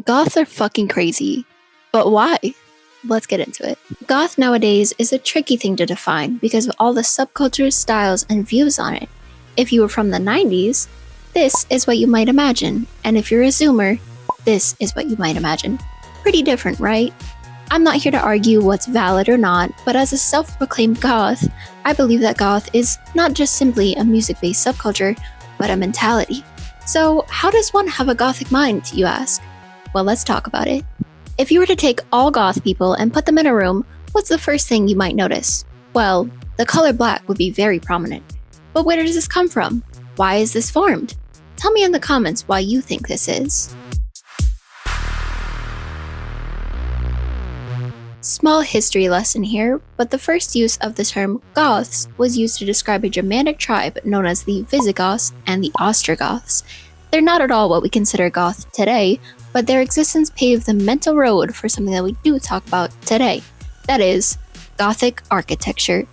Goths are fucking crazy. But why? Let's get into it. Goth nowadays is a tricky thing to define because of all the subcultures, styles, and views on it. If you were from the 90s, this is what you might imagine, and if you're a Zoomer, this is what you might imagine. Pretty different, right? I'm not here to argue what's valid or not, but as a self-proclaimed goth, I believe that goth is not just simply a music-based subculture, but a mentality. So, how does one have a gothic mind, you ask? Well, let's talk about it. If you were to take all goth people and put them in a room, what's the first thing you might notice? Well, the color black would be very prominent. But where does this come from? Why is this formed? Tell me in the comments why you think this is. Small history lesson here, but the first use of the term Goths was used to describe a Germanic tribe known as the Visigoths and the Ostrogoths. They're not at all what we consider Goth today, but their existence paved the mental road for something that we do talk about today. That is, Gothic architecture.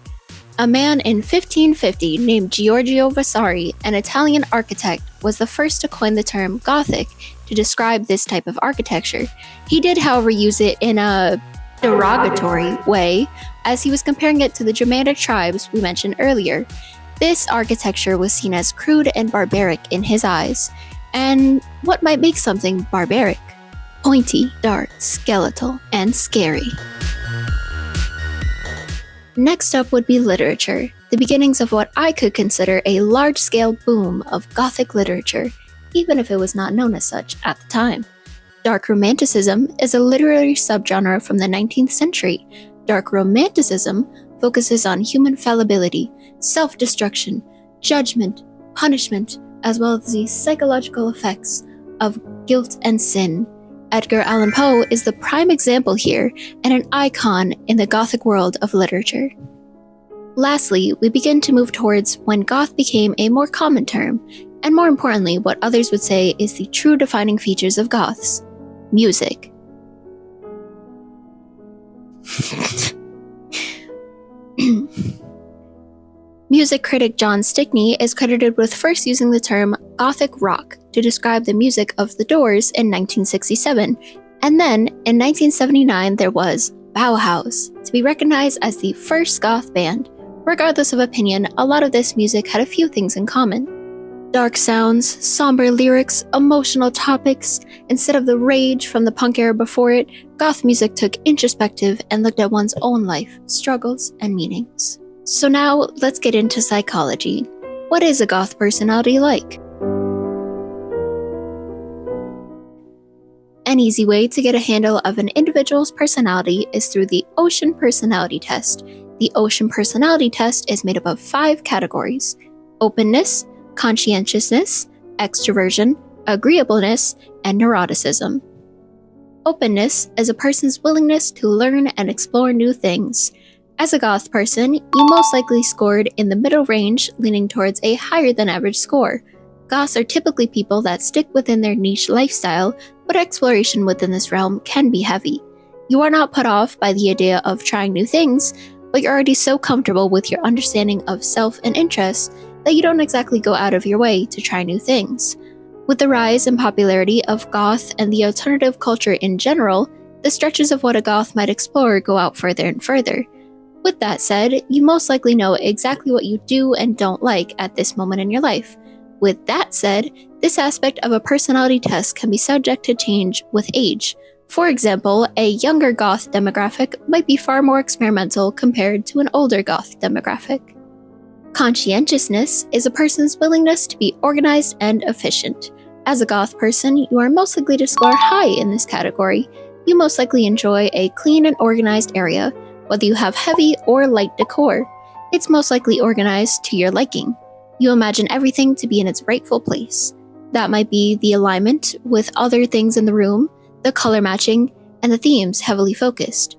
A man in 1550 named Giorgio Vasari, an Italian architect, was the first to coin the term Gothic to describe this type of architecture. He did, however, use it in a derogatory way, as he was comparing it to the Germanic tribes we mentioned earlier. This architecture was seen as crude and barbaric in his eyes. And what might make something barbaric? Pointy, dark, skeletal, and scary. Next up would be literature, the beginnings of what I could consider a large-scale boom of Gothic literature, even if it was not known as such at the time. Dark Romanticism is a literary subgenre from the 19th century. Dark Romanticism focuses on human fallibility, self-destruction, judgment, punishment, as well as the psychological effects of guilt and sin. Edgar Allan Poe is the prime example here and an icon in the Gothic world of literature. Lastly, we begin to move towards when Goth became a more common term, and more importantly, what others would say is the true defining features of Goths: music. Music critic John Stickney is credited with first using the term Gothic rock to describe the music of The Doors in 1967, and then in 1979 there was Bauhaus, to be recognized as the first goth band. Regardless of opinion, a lot of this music had a few things in common. Dark sounds, somber lyrics, emotional topics. Instead of the rage from the punk era before it, goth music took introspective and looked at one's own life, struggles, and meanings. So now, let's get into psychology. What is a goth personality like? An easy way to get a handle of an individual's personality is through the Ocean Personality Test. The Ocean Personality Test is made up of 5 categories: openness, conscientiousness, extroversion, agreeableness, and neuroticism. Openness is a person's willingness to learn and explore new things. As a goth person, you most likely scored in the middle range, leaning towards a higher than average score. Goths are typically people that stick within their niche lifestyle, but exploration within this realm can be heavy. You are not put off by the idea of trying new things, but you're already so comfortable with your understanding of self and interests that you don't exactly go out of your way to try new things. With the rise in popularity of goth and the alternative culture in general, the stretches of what a goth might explore go out further and further. With that said, you most likely know exactly what you do and don't like at this moment in your life. With that said, this aspect of a personality test can be subject to change with age. For example, a younger goth demographic might be far more experimental compared to an older goth demographic. Conscientiousness is a person's willingness to be organized and efficient. As a goth person, you are most likely to score high in this category. You most likely enjoy a clean and organized area. Whether you have heavy or light decor, it's most likely organized to your liking. You imagine everything to be in its rightful place. That might be the alignment with other things in the room, the color matching, and the themes heavily focused.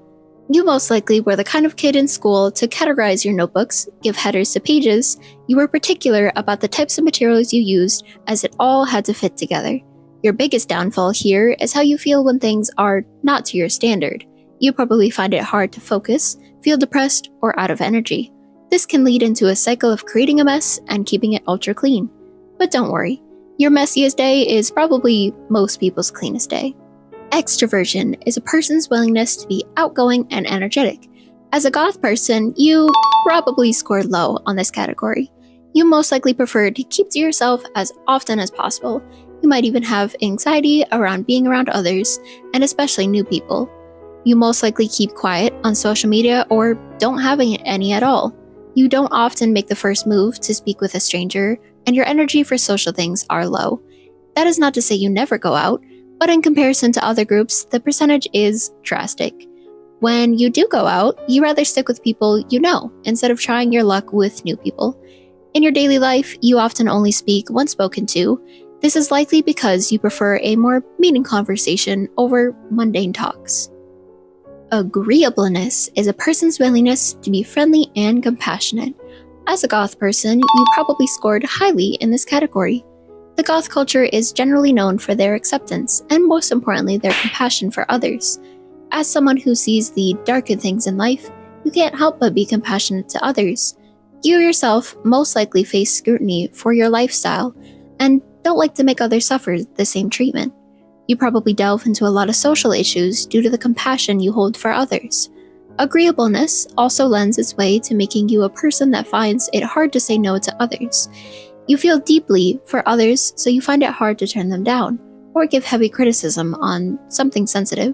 You most likely were the kind of kid in school to categorize your notebooks, give headers to pages. You were particular about the types of materials you used, as it all had to fit together. Your biggest downfall here is how you feel when things are not to your standard. You probably find it hard to focus, feel depressed, or out of energy. This can lead into a cycle of creating a mess and keeping it ultra clean. But don't worry, your messiest day is probably most people's cleanest day. Extroversion is a person's willingness to be outgoing and energetic. As a goth person, you probably scored low on this category. You most likely prefer to keep to yourself as often as possible. You might even have anxiety around being around others, and especially new people. You most likely keep quiet on social media or don't have any at all. You don't often make the first move to speak with a stranger, and your energy for social things are low. That is not to say you never go out, but in comparison to other groups, the percentage is drastic. When you do go out, you rather stick with people you know, instead of trying your luck with new people. In your daily life, you often only speak when spoken to. This is likely because you prefer a more meaningful conversation over mundane talks. Agreeableness is a person's willingness to be friendly and compassionate. As a goth person, you probably scored highly in this category. The goth culture is generally known for their acceptance, and most importantly, their compassion for others. As someone who sees the darker things in life, you can't help but be compassionate to others. You yourself most likely face scrutiny for your lifestyle, and don't like to make others suffer the same treatment. You probably delve into a lot of social issues due to the compassion you hold for others. Agreeableness also lends its way to making you a person that finds it hard to say no to others. You feel deeply for others, so you find it hard to turn them down, or give heavy criticism on something sensitive.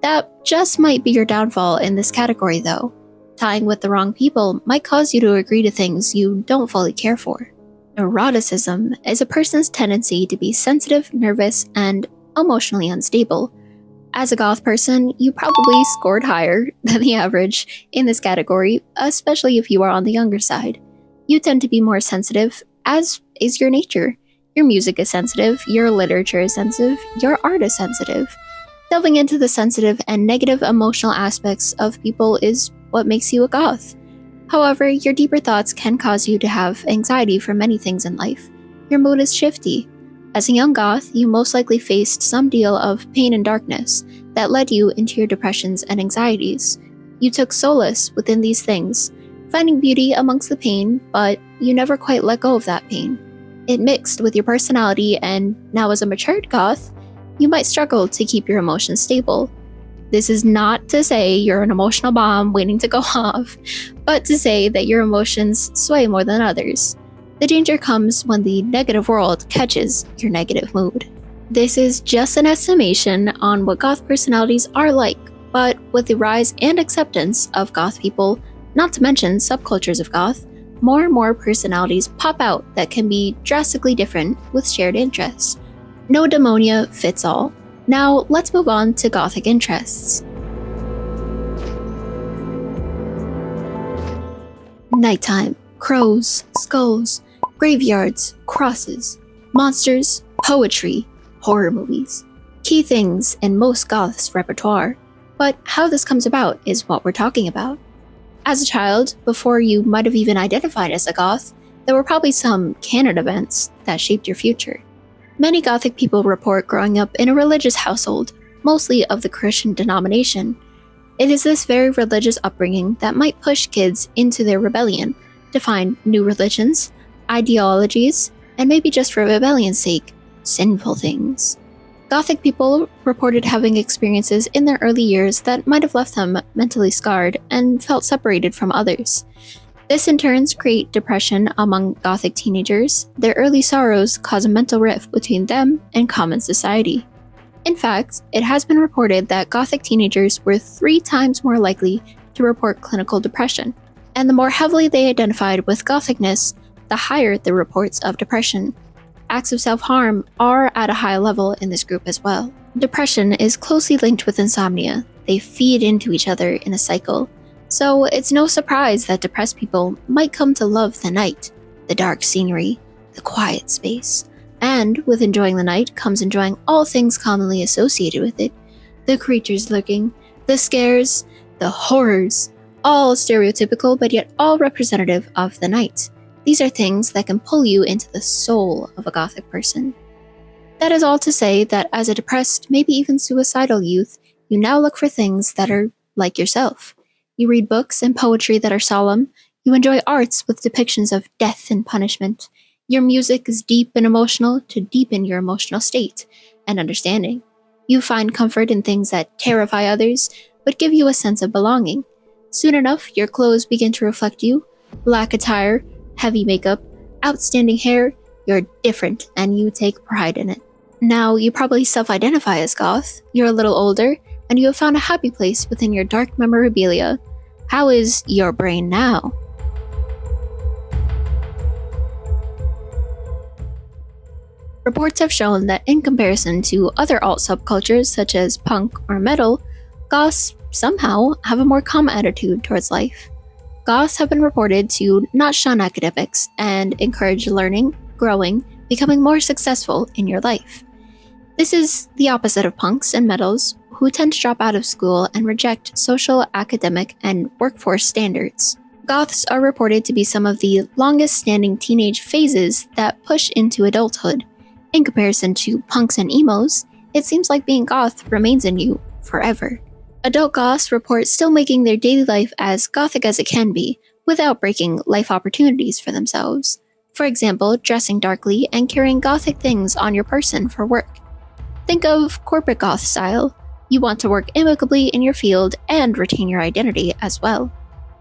That just might be your downfall in this category though. Tying with the wrong people might cause you to agree to things you don't fully care for. Neuroticism is a person's tendency to be sensitive, nervous, and emotionally unstable. As a goth person, you probably scored higher than the average in this category, especially if you are on the younger side. You tend to be more sensitive, as is your nature. Your music is sensitive, your literature is sensitive, your art is sensitive. Delving into the sensitive and negative emotional aspects of people is what makes you a goth. However, your deeper thoughts can cause you to have anxiety for many things in life. Your mood is shifty. As a young goth, you most likely faced some deal of pain and darkness that led you into your depressions and anxieties. You took solace within these things, finding beauty amongst the pain, but you never quite let go of that pain. It mixed with your personality, and now as a matured goth, you might struggle to keep your emotions stable. This is not to say you're an emotional bomb waiting to go off, but to say that your emotions sway more than others. The danger comes when the negative world catches your negative mood. This is just an estimation on what goth personalities are like, but with the rise and acceptance of goth people, not to mention subcultures of goth, more and more personalities pop out that can be drastically different with shared interests. No demonia fits all. Now let's move on to gothic interests. Nighttime, crows, skulls, graveyards, crosses, monsters, poetry, horror movies. Key things in most goths' repertoire, but how this comes about is what we're talking about. As a child, before you might have even identified as a goth, there were probably some canon events that shaped your future. Many gothic people report growing up in a religious household, mostly of the Christian denomination. It is this very religious upbringing that might push kids into their rebellion to find new religions, ideologies, and maybe just for rebellion's sake, sinful things. Gothic people reported having experiences in their early years that might have left them mentally scarred and felt separated from others. This in turn creates depression among Gothic teenagers. Their early sorrows cause a mental rift between them and common society. In fact, it has been reported that Gothic teenagers were 3 times more likely to report clinical depression, and the more heavily they identified with Gothicness, the higher the reports of depression. Acts of self-harm are at a high level in this group as well. Depression is closely linked with insomnia. They feed into each other in a cycle. So it's no surprise that depressed people might come to love the night, the dark scenery, the quiet space. And with enjoying the night comes enjoying all things commonly associated with it. The creatures lurking, the scares, the horrors, all stereotypical but yet all representative of the night. These are things that can pull you into the soul of a Gothic person. That is all to say that as a depressed, maybe even suicidal youth, you now look for things that are like yourself. You read books and poetry that are solemn. You enjoy arts with depictions of death and punishment. Your music is deep and emotional to deepen your emotional state and understanding. You find comfort in things that terrify others, but give you a sense of belonging. Soon enough, your clothes begin to reflect you. Black attire, heavy makeup, outstanding hair, you're different and you take pride in it. Now, you probably self-identify as goth, you're a little older, and you have found a happy place within your dark memorabilia. How is your brain now? Reports have shown that in comparison to other alt subcultures such as punk or metal, goths somehow have a more calm attitude towards life. Goths have been reported to not shun academics and encourage learning, growing, becoming more successful in your life. This is the opposite of punks and metals, who tend to drop out of school and reject social, academic, and workforce standards. Goths are reported to be some of the longest-standing teenage phases that push into adulthood. In comparison to punks and emos, it seems like being goth remains in you forever. Adult goths report still making their daily life as gothic as it can be, without breaking life opportunities for themselves. For example, dressing darkly and carrying gothic things on your person for work. Think of corporate goth style. You want to work amicably in your field and retain your identity as well.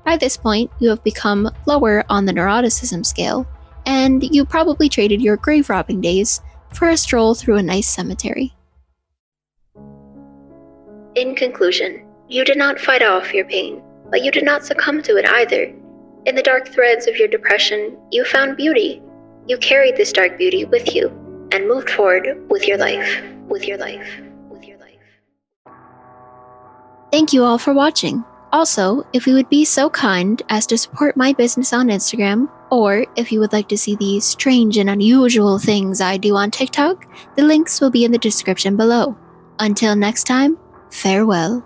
By this point, you have become lower on the neuroticism scale, and you probably traded your grave robbing days for a stroll through a nice cemetery. In conclusion, you did not fight off your pain, but you did not succumb to it either. In the dark threads of your depression, you found beauty. You carried this dark beauty with you and moved forward with your life. Thank you all for watching. Also, if you would be so kind as to support my business on Instagram, or if you would like to see the strange and unusual things I do on TikTok, the links will be in the description below. Until next time, farewell.